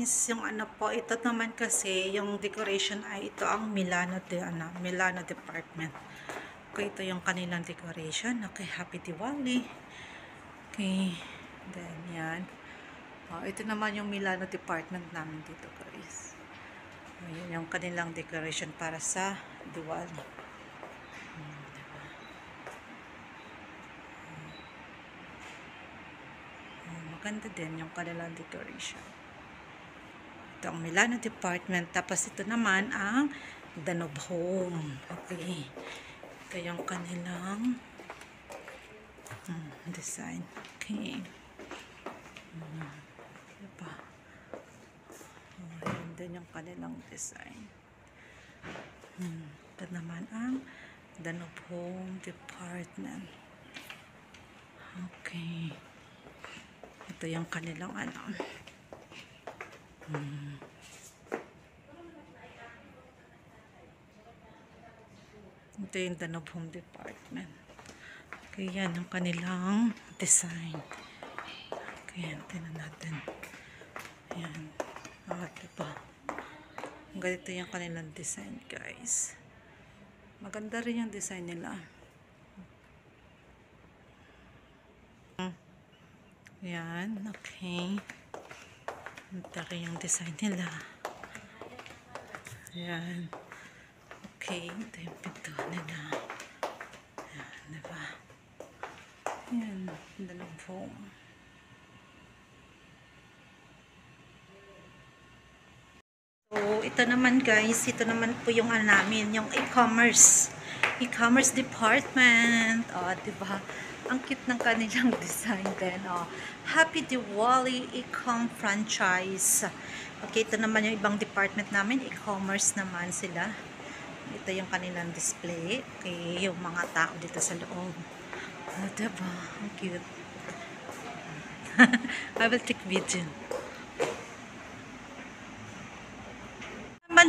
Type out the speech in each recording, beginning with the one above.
guys, yung ano po, ito naman kasi, yung decoration ay ito ang Milano department. Okay, ito yung kanilang decoration. Okay, Happy Diwali. Okay, then yan. Ito naman yung Milano department namin dito guys. Ayan yung kanilang decoration para sa Diwali. Diba? Maganda din yung kanilang decoration. Ito ang Milano department. Tapos ito naman ang Danube Home. Okay. Ito yung kanilang design. Okay. Diba? Ayan din yung kanilang design. Ito naman ang Danube Home department. Okay. Ito yung kanilang ano. Ito yung Danube Home department. Okay, yan yung kanilang design. Okay, yan, tinan natin. Ayan. Diba? Ganito yung kanilang design, guys. Maganda rin yung design nila. Ayan, okay. Maganda rin yung design nila. Ayan. Okay, ito yung pintuan nila. Ayan, diba? Ayan, Danube Home. So, ito naman guys, ito naman po yung namin, yung e-commerce department. Diba? Ang cute ng kanilang design din. Happy Diwali e-com franchise. Okay, ito naman yung ibang department namin, e-commerce naman sila. Ito yung kanilang display. Okay, yung mga tao dito sa loob. Diba? Ang cute. I will take video.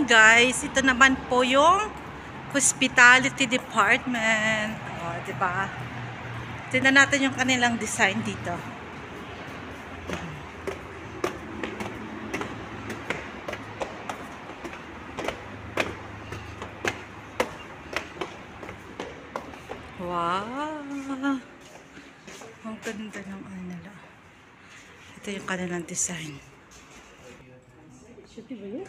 Guys, ito naman po yung hospitality department. Diba? Tingnan natin yung kanilang design dito. Wow! Ang ganda ng ano nila. Ito yung kanilang design. Shoot ba yun?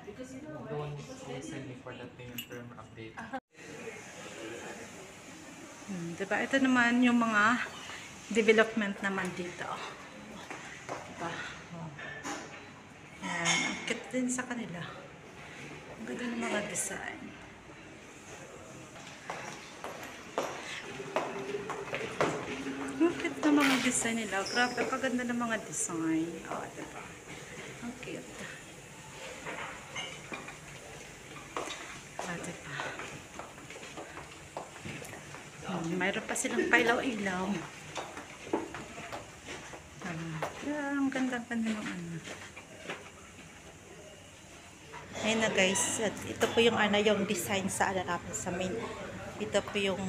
Because you know the one who sent me for that payment term update. Diba? Ito naman yung mga development naman dito. Diba? Yan. Ang cute din sa kanila. Ang ganda ng mga design. Ang cute ng mga design nila. Grabe, kaganda ng mga design. Diba? Ang cute. Diba? Mayroon pa silang pailaw-ilaw. Ang ganda-ganda ng ano. Ayun na guys, ito po yung yung design sa namin sa main. Ito po yung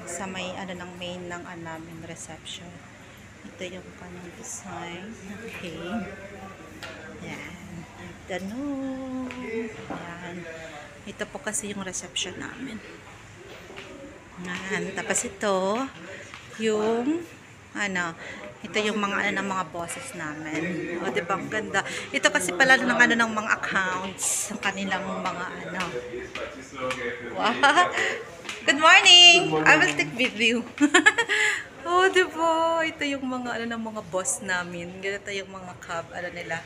sa may ng main ng namin reception. Ito yung kanyang design. Okay. Yan. Danube. Yan. Ito po kasi yung reception namin. Yan. Tapos ito yung ito yung mga ng mga bosses namin. Diba ang ganda. Ito kasi pala ng ng mga accounts, ng kanilang mga Wow. Good morning. I will take video. Diba? Ito yung mga ng mga boss namin. Ganito yung mga nila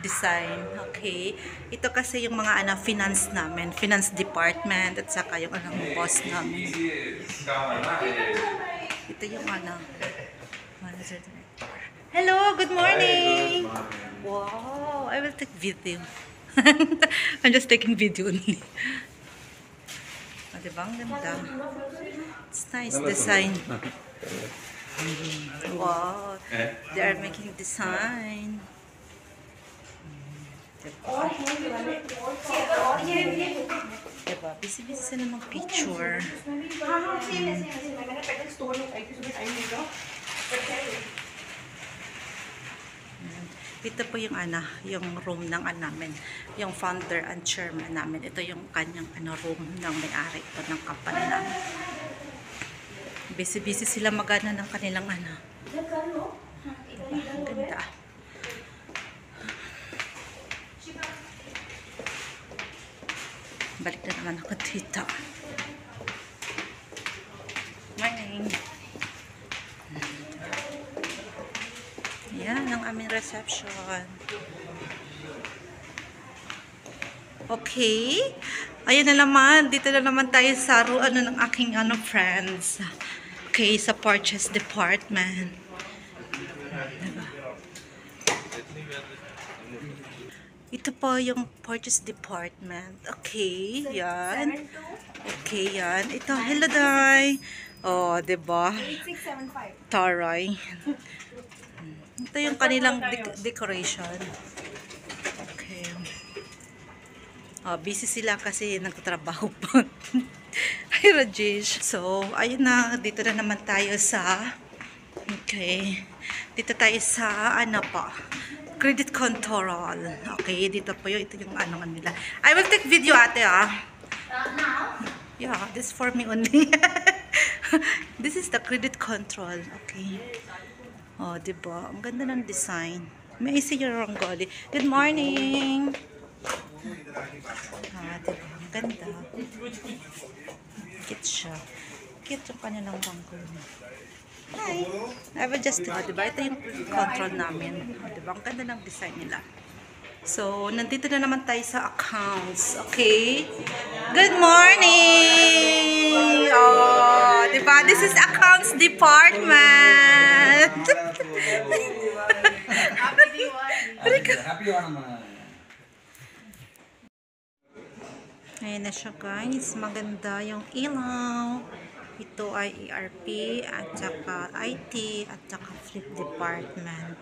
design. Okay. Ito kasi yung mga finance namin, finance department at saka yung boss namin. Ito yung manager director. Hello, good morning. Wow, I will take video. I'm just taking video only. Diba ang ganda? It's nice design. Wow, they are making design. Diba? Busy-busy sila ng picture. Ito po yung yung room ng namin, yung founder and chairman namin. Ito yung kanyang room ng may-ari ito ng company namin. Busy-busy sila magana ng kanilang Diba? Ang ganda. Balik na naman ako dito. Morning. Yan ang aming reception. Okay. Ayun na naman. Dito na naman tayo sa ng aking friends. Okay, sa purchase department. Diba? Ito po yung purchase department. Okay, yan. Okay, yan. Ito, hello, Day. Oh, diba? 8675. Taray. Ito yung kanilang decoration. Okay. Oh, busy sila kasi nagtatrabaho pa. Hi, Rajesh. So, ayun na. Dito na naman tayo sa okay. Dito tayo sa credit control. Okay, dito po yun. Ito yung nila. I will take video, ate, Yeah, this for me only. This is the credit control. Okay. Oh, diba? Ang ganda ng design. May see your rangoli. Good morning! Diba? Ang ganda. Cute siya. Cute yung kanilang rangoli. Hi! I will just, diba? Ito yung control namin. Diba? Ang ganda ng design nila. So, nandito na naman tayo sa accounts. Okay? Good morning! Oh, diba? This is accounts department. Happy naman. Ayan na siya, guys. Maganda yung ilaw. Ito ay ERP at saka IT at saka flip department.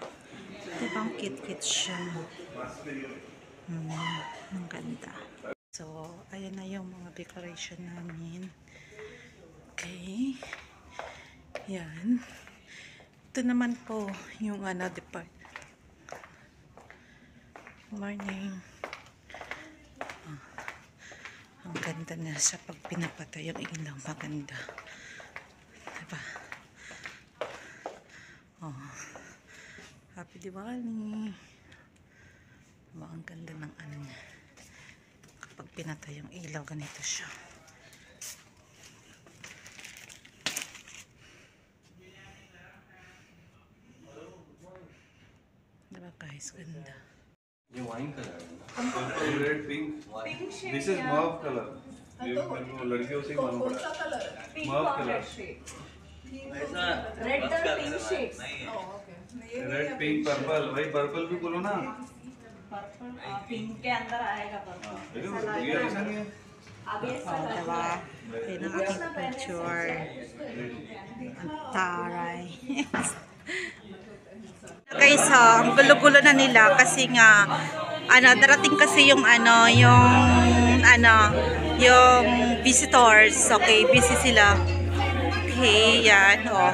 Diba ang cute-cute siya? Ang ganda. So, ayan na yung mga decoration namin. Okay. Yan. Ito naman po yung department. Morning. Ang ganda na sa pag pinapatay yung ilaw. Maganda. Diba? Oh. Happy Diwali. Diba? Ang ganda ng niya. Kapag pinatay yung ilaw, ganito siya. Diba guys? Ganda. ये wine colour है purple red pink this is mauve colour ये मेरे लड़कियों से मालूम पड़ा mauve colour red colour pink shade red pink purple भाई purple भी बोलो ना पिंक के अंदर आएगा पर्पल ये ऐसा नहीं है Diba? Yan ang aking picture. Ang taray. Guys, ang gulo-gulo na nila kasi nga darating kasi yung yung visitors. Okay, busy sila. Okay, yan. Oh.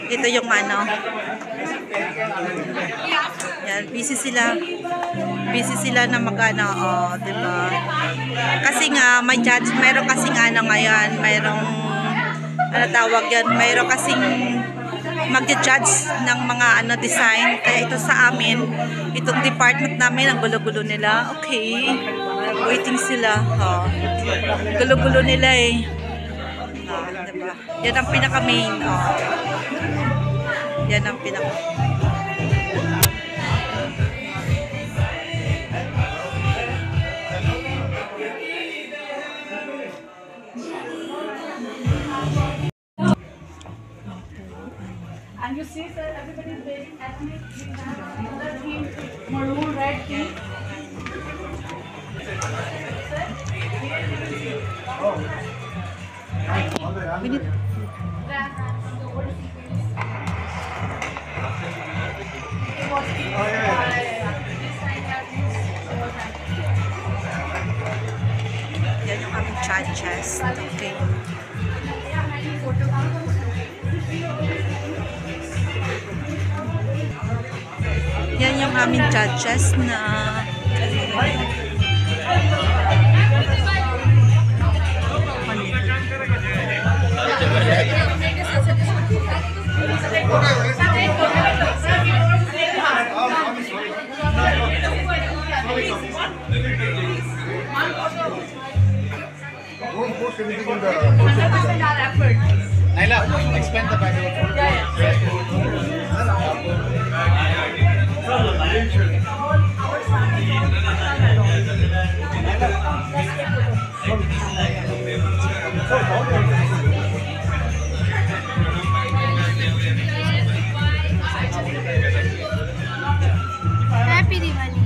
Ito yung yan, busy sila. Busy sila na diba? Kasi nga may judge, mayroon kasing ngayon, mayroong tawag yan, mayroon kasing mag-judge ng mga design. Kaya ito sa amin, itong department namin, ang gulo-gulo nila. Okay. Waiting sila. Gulo-gulo nila eh. Diba? Yan ang pinaka-main. Yan ang pinaka-main. And you see, sir, everybody is wearing ethnic. We have another theme, maroon red theme. Yan yung aming chat. chest. Okay. Yan yung aming judges na Naila, explain the Bible. Happy Diwali.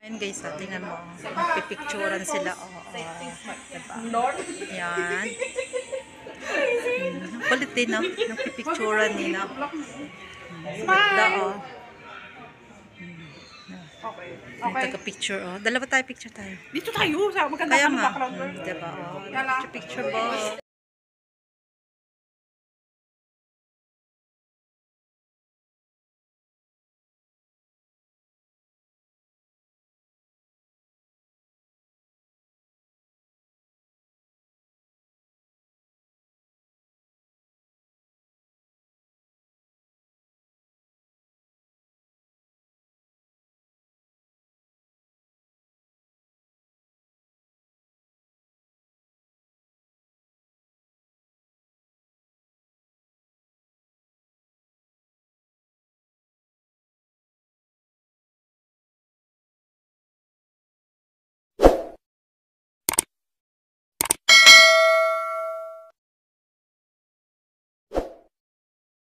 Ayan guys, tingnan mo. Magpipicturan sila. Diba? Yan. Kulit din, no? Nagpipicturan nila. Smile! Okay. Yung taga-picture, oh. Dalawa tayo, picture tayo. Dito tayo, sa maganda Kaya ka ng nga. background. Diba? Oh. Yala. Picture, boss.